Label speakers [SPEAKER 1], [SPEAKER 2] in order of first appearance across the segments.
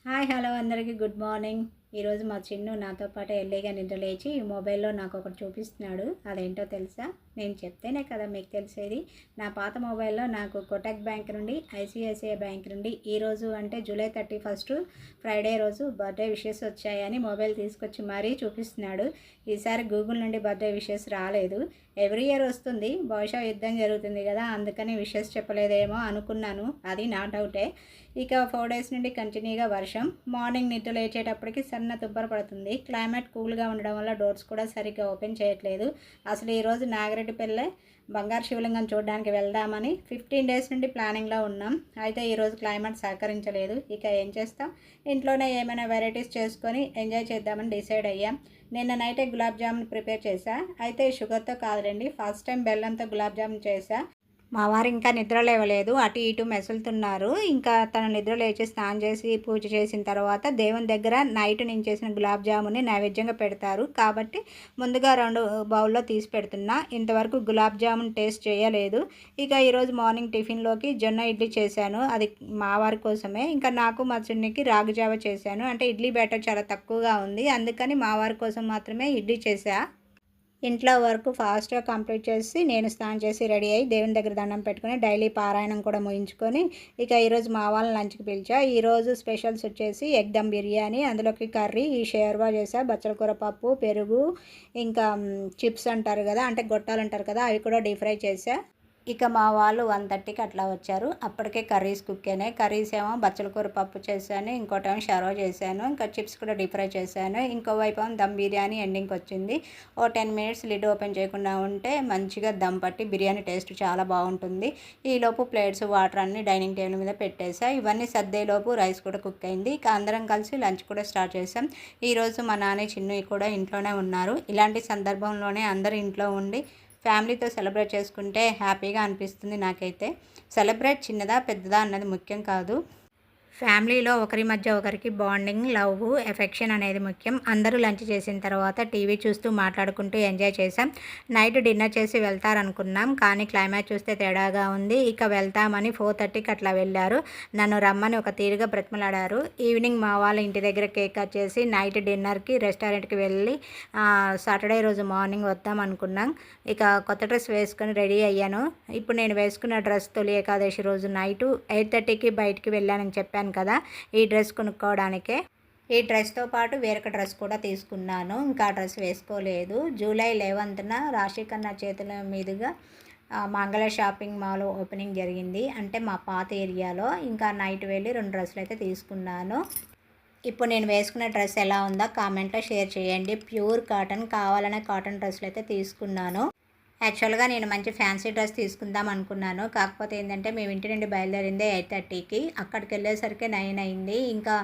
[SPEAKER 1] Hi hello అందరికీ good morning. ఈరోజు మా చిన్ను నాతో పాటు ఎర్లీగా నిద్ర లేచి మొబైల్లో నాకు ఒకటి చూపిస్తున్నాడు. అదేంటో తెలుసా? నేను చెప్తేనే కదా మీకు తెలిసేది. నా పాత మొబైల్లో నాకు కోటక్ బ్యాంక్ నుండి ఐసిఐసిఐ బ్యాంక్ నుండి ఈరోజు అంటే జూలై 31 ఫ్రైడే రోజు బర్త్డే విషెస్ వచ్చాయని మొబైల్ తీసుకొచ్చి మరీ చూపిస్తున్నాడు. ఈసారి గూగుల్ నుండి బర్త్డే విషెస్ రాలేదు. ఎవ్రీ ఇయర్ వస్తుంది. బహుశా యుద్ధం జరుగుతుంది కదా, అందుకని విషెస్ చెప్పలేదేమో అనుకున్నాను. అది నా డౌటే. ఇక 4 డేస్ నుండి కంటిన్యూగా వర్షం. మార్నింగ్ నిద్ర లేచేటప్పటికి సన్న తుబ్బర పడుతుంది. క్లైమేట్ కూల్గా ఉండడం వల్ల డోర్స్ కూడా సరిగ్గా ఓపెన్ చేయట్లేదు. అసలు ఈరోజు నాగిరెడ్డిపల్లె బంగారు శివలింగం చూడడానికి వెళ్దామని 15 డేస్ నుండి ప్లానింగ్లో ఉన్నాం. అయితే ఈరోజు క్లైమేట్ సహకరించలేదు. ఇక ఏం చేస్తాం, ఇంట్లోనే ఏమైనా వెరైటీస్ చేసుకొని ఎంజాయ్ చేద్దామని డిసైడ్ అయ్యాం. నిన్న నైటే గులాబ్ జామున్ ప్రిపేర్ చేశా. అయితే షుగర్తో కాదులేండి, ఫస్ట్ టైం బెల్లంతో గులాబ్ జామున్ చేశా. మా వారు ఇంకా నిద్ర లేవలేదు, అటు ఇటు మెసులుతున్నారు. ఇంకా తను నిద్ర లేచి స్నానం చేసి పూజ చేసిన తర్వాత దేవుని దగ్గర నైట్ నేను చేసిన గులాబ్ జామున్ని నైవేద్యంగా పెడతారు. కాబట్టి ముందుగా 2 బౌల్లో తీసి పెడుతున్నా. ఇంతవరకు గులాబ్ జామున్ టేస్ట్ చేయలేదు. ఇక ఈరోజు మార్నింగ్ టిఫిన్లోకి జొన్న ఇడ్లీ చేశాను. అది మా వారి కోసమే. ఇంకా నాకు మా చిన్నికి రాగి జావ చేశాను. అంటే ఇడ్లీ బ్యాటర్ చాలా తక్కువగా ఉంది, అందుకని మా వారి కోసం మాత్రమే ఇడ్లీ చేశా. ఇంట్లో వర్క్ ఫాస్ట్గా కంప్లీట్ చేసి నేను స్నానం చేసి రెడీ అయ్యి దేవుని దగ్గర దండం పెట్టుకుని డైలీ పారాయణం కూడా ముగించుకొని ఇక ఈరోజు మా వాళ్ళని లంచ్కి పిలిచా. ఈరోజు స్పెషల్స్ వచ్చేసి ఎగ్ దమ్ బిర్యానీ, అందులోకి కర్రీ, ఈ షేర్వా చేసా, బచ్చల కూర పప్పు, పెరుగు, ఇంకా చిప్స్ అంటారు కదా, అంటే గొట్టాలు అంటారు కదా, అవి కూడా డీప్ ఫ్రై చేసా. ఇక మా వాళ్ళు 1:30కి అట్లా వచ్చారు. అప్పటికే కర్రీస్ కుక్ అయినాయి. కర్రీస్ ఏమో బచ్చల కూర పప్పు చేశాను, ఇంకోటేమో షర్వా చేశాను, ఇంకా చిప్స్ కూడా డీప్ ఫ్రై చేశాను. ఇంకోవైపు ఏమో దమ్ బిర్యానీ ఎండింగ్కి వచ్చింది. 10 మినిట్స్ లిడ్ ఓపెన్ చేయకుండా ఉంటే మంచిగా దమ్ పట్టి బిర్యానీ టేస్ట్ చాలా బాగుంటుంది. ఈలోపు ప్లేట్స్ వాటర్ అన్నీ డైనింగ్ టేబుల్ మీద పెట్టేసా. ఇవన్నీ సర్దేలోపు రైస్ కూడా కుక్ అయింది. ఇక అందరం కలిసి లంచ్ కూడా స్టార్ట్ చేసాం. ఈరోజు మా నాన్న చిన్ను కూడా ఇంట్లోనే ఉన్నారు. ఇలాంటి సందర్భంలోనే అందరూ ఇంట్లో ఉండి ఫ్యామిలీతో సెలబ్రేట్ చేసుకుంటే హ్యాపీగా అనిపిస్తుంది నాకైతే. సెలబ్రేట్ చిన్నదా పెద్దదా అన్నది ముఖ్యం కాదు. ఫ్యామిలీలో ఒకరి మధ్య ఒకరికి బాండింగ్, లవ్, ఎఫెక్షన్ అనేది ముఖ్యం. అందరూ లంచ్ చేసిన తర్వాత టీవీ చూస్తూ మాట్లాడుకుంటూ ఎంజాయ్ చేసాం. నైట్ డిన్నర్ చేసి వెళ్తారనుకున్నాం, కానీ క్లైమాట్ చూస్తే తేడాగా ఉంది. ఇక వెళ్తామని 4:30కి అట్లా వెళ్ళారు. నన్ను రమ్మని ఒక తీరుగా బ్రతిమలాడారు. ఈవినింగ్ మా వాళ్ళ ఇంటి దగ్గర కేక్ కట్ చేసి నైట్ డిన్నర్కి రెస్టారెంట్కి వెళ్ళి సాటర్డే రోజు మార్నింగ్ వద్దాం అనుకున్నాం. ఇక కొత్త డ్రెస్ వేసుకొని రెడీ అయ్యాను. ఇప్పుడు నేను వేసుకున్న డ్రెస్ తొలి ఏకాదశి రోజు నైటు 8:30కి బయటికి వెళ్ళానని చెప్పాను కదా, ఈ డ్రెస్ కొనుక్కోవడానికే. ఈ డ్రెస్తో పాటు వేరొక డ్రెస్ కూడా తీసుకున్నాను. ఇంకా డ్రెస్ వేసుకోలేదు. జూలై 11న రాశిఖన్నా చేతుల మీదుగా మంగళ షాపింగ్ మాల్ ఓపెనింగ్ జరిగింది, అంటే మా పాత ఏరియాలో. ఇంకా నైట్ వెళ్ళి 2 డ్రెస్సులు అయితే తీసుకున్నాను. ఇప్పుడు నేను వేసుకున్న డ్రెస్ ఎలా ఉందో కామెంట్లో షేర్ చేయండి. ప్యూర్ కాటన్, కావాలనే కాటన్ డ్రెస్సులు అయితే తీసుకున్నాను. యాక్చువల్గా నేను మంచి ఫ్యాన్సీ డ్రెస్ తీసుకుందాం అనుకున్నాను. కాకపోతే ఏంటంటే మేము ఇంటి నుండి బయలుదేరిందే 8:30కి, అక్కడికి వెళ్ళేసరికి 9 అయింది. ఇంకా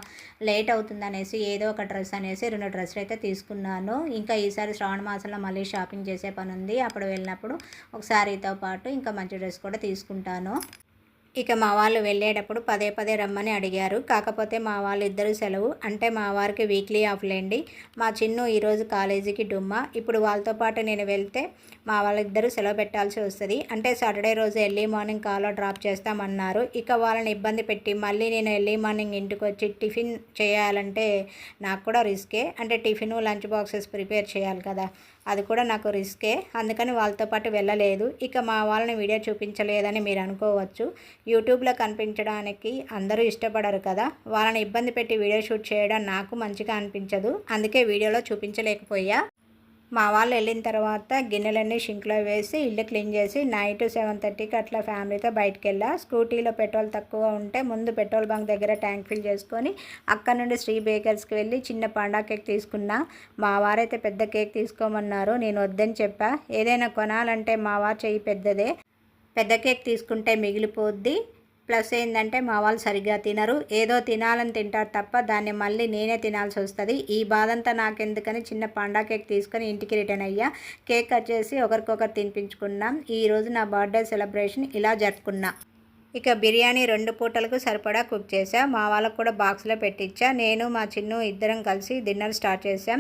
[SPEAKER 1] లేట్ అవుతుందనేసి ఏదో ఒక డ్రెస్ అనేసి 2 డ్రెస్సులు అయితే తీసుకున్నాను. ఇంకా ఈసారి శ్రావణ మాసంలో మళ్ళీ షాపింగ్ చేసే పని ఉంది. అప్పుడు వెళ్ళినప్పుడు ఒక శారీతో పాటు ఇంకా మంచి డ్రెస్ కూడా తీసుకుంటాను. ఇక మా వాళ్ళు వెళ్ళేటప్పుడు పదే పదే రమ్మని అడిగారు. కాకపోతే మా వాళ్ళు ఇద్దరు సెలవు, అంటే మా వారికి వీక్లీ ఆఫ్ లేండి. మా చిన్ను ఈరోజు కాలేజీకి డుమ్మా. ఇప్పుడు వాళ్ళతో పాటు నేను వెళ్తే మా వాళ్ళిద్దరూ సెలవు పెట్టాల్సి వస్తుంది. అంటే సాటర్డే రోజు ఎర్లీ మార్నింగ్ కార్లో డ్రాప్ చేస్తామన్నారు. ఇక వాళ్ళని ఇబ్బంది పెట్టి మళ్ళీ నేను ఎర్లీ మార్నింగ్ ఇంటికి వచ్చి టిఫిన్ చేయాలంటే నాకు కూడా రిస్కే. అంటే టిఫిన్, లంచ్ బాక్సెస్ ప్రిపేర్ చేయాలి కదా, అది కూడా నాకు రిస్కే. అందుకని వాళ్ళతో పాటు వెళ్ళలేదు. ఇక మా వాళ్ళని వీడియో చూపించలేదని మీరు అనుకోవచ్చు. యూట్యూబ్లో కనిపించడానికి అందరూ ఇష్టపడరు కదా, వాళ్ళని ఇబ్బంది పెట్టి వీడియో షూట్ చేయడం నాకు మంచిగా అనిపించదు. అందుకే వీడియోలో చూపించలేకపోయా. మా వాళ్ళు వెళ్ళిన తర్వాత గిన్నెలన్నీ షింక్లో వేసి ఇల్లు క్లీన్ చేసి నైట్ 7:30కి అట్లా ఫ్యామిలీతో బయటకు వెళ్ళా. స్కూటీలో పెట్రోల్ తక్కువ ఉంటే ముందు పెట్రోల్ బంక్ దగ్గర ట్యాంక్ ఫిల్ చేసుకొని అక్కడ నుండి శ్రీ బేకర్స్కి వెళ్ళి చిన్న పాండా కేక్ తీసుకున్నా. మా వారైతే పెద్ద కేక్ తీసుకోమన్నారు, నేను వద్దని చెప్పా. ఏదైనా కొనాలంటే మా వారు చెయ్యి పెద్దదే, పెద్ద కేక్ తీసుకుంటే మిగిలిపోద్ది. ప్లస్ ఏంటంటే మా వాళ్ళు సరిగ్గా తినరు, ఏదో తినాలని తింటారు తప్ప దాన్ని మళ్ళీ నేనే తినాల్సి వస్తుంది. ఈ బాధంతా నాకెందుకని చిన్న పాండా కేక్ తీసుకొని ఇంటికి రిటర్న్ అయ్యా. కేక్ కట్ చేసి ఒకరికొకరు తినిపించుకున్నాం. ఈరోజు నా బర్త్డే సెలబ్రేషన్ ఇలా జరుపుకున్నా. ఇక బిర్యానీ 2 పూటలకు సరిపడా కుక్ చేసా. మా వాళ్ళకు కూడా బాక్స్లో పెట్టించా. నేను మా చిన్ను ఇద్దరం కలిసి డిన్నర్ స్టార్ట్ చేసాం.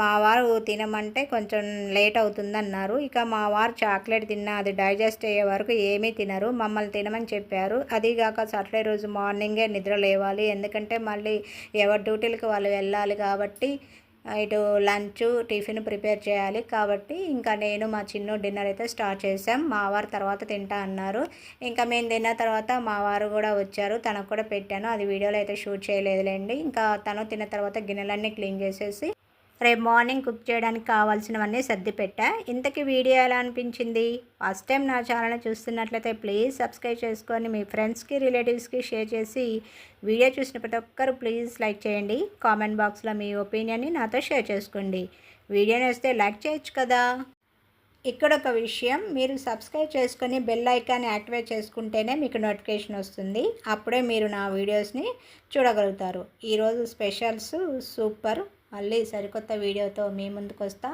[SPEAKER 1] మా వారు తినమంటే కొంచెం లేట్ అవుతుందన్నారు. ఇక మా వారు చాక్లెట్ తిన్నా అది డైజెస్ట్ అయ్యే వరకు ఏమీ తినరు. మమ్మల్ని తినమని చెప్పారు. అదీగాక సాటర్డే రోజు మార్నింగే నిద్ర లేవాలి, ఎందుకంటే మళ్ళీ ఎవరి డ్యూటీలకు వాళ్ళు వెళ్ళాలి కాబట్టి ఇటు లంచ్ టిఫిన్ ప్రిపేర్ చేయాలి కాబట్టి ఇంకా నేను మా చిన్ను డిన్నర్ అయితే స్టార్ట్ చేసాం. మా వారు తర్వాత తింటా అన్నారు. ఇంకా మేము తిన్న తర్వాత మా వారు కూడా వచ్చారు, తనకు కూడా పెట్టాను. అది వీడియోలో అయితే షూట్ చేయలేదులేండి. ఇంకా తను తిన్న తర్వాత గిన్నెలన్నీ క్లీన్ చేసేసి రేపు మార్నింగ్ కుక్ చేయడానికి కావాల్సినవన్నీ సర్ది పెట్టా. ఇంతకీ వీడియో ఎలా అనిపించింది? ఫస్ట్ టైం నా ఛానల్ని చూస్తున్నట్లయితే ప్లీజ్ సబ్స్క్రైబ్ చేసుకొని మీ ఫ్రెండ్స్కి రిలేటివ్స్కి షేర్ చేసి వీడియో చూసిన ప్రతి ఒక్కరు ప్లీజ్ లైక్ చేయండి. కామెంట్ బాక్స్లో మీ ఒపీనియన్ని నాతో షేర్ చేసుకోండి. వీడియో నచ్చితే లైక్ చేయొచ్చు కదా. ఇక్కడ ఒక విషయం, మీరు సబ్స్క్రైబ్ చేసుకొని బెల్ ఐకాన్ యాక్టివేట్ చేసుకుంటేనే మీకు నోటిఫికేషన్ వస్తుంది. అప్పుడే మీరు నా వీడియోస్ని చూడగలుగుతారు. ఈరోజు స్పెషల్స్ సూపర్. మళ్ళీ సరికొత్త వీడియోతో మీ ముందుకు వస్తా.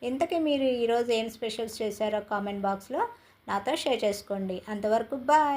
[SPEAKER 1] ఇంతకీ మీరు ఈరోజు ఏం స్పెషల్స్ చేశారో కామెంట్ బాక్స్లో నాతో షేర్ చేసుకోండి. అంతవరకు బాయ్.